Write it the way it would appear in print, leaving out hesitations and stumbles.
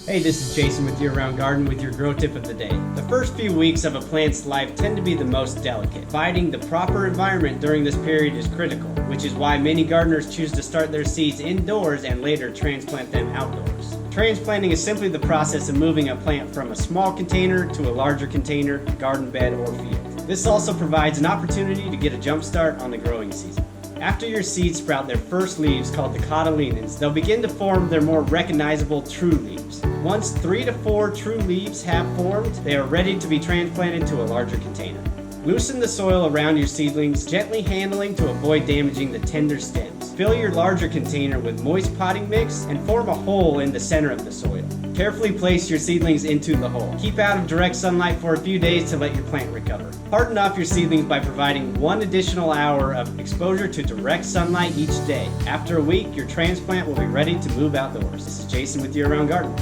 Hey, this is Jason with Year Round Garden with your grow tip of the day. The first few weeks of a plant's life tend to be the most delicate. Providing the proper environment during this period is critical, which is why many gardeners choose to start their seeds indoors and later transplant them outdoors. Transplanting is simply the process of moving a plant from a small container to a larger container, garden bed, or field. This also provides an opportunity to get a jump start on the growing season. After your seeds sprout their first leaves, called the cotyledons, they'll begin to form their more recognizable true leaves. Once 3 to 4 true leaves have formed, they are ready to be transplanted to a larger container. Loosen the soil around your seedlings, gently handling to avoid damaging the tender stems. Fill your larger container with moist potting mix and form a hole in the center of the soil. Carefully place your seedlings into the hole. Keep out of direct sunlight for a few days to let your plant recover. Harden off your seedlings by providing 1 additional hour of exposure to direct sunlight each day. After a week, your transplant will be ready to move outdoors. This is Jason with Year Round Garden.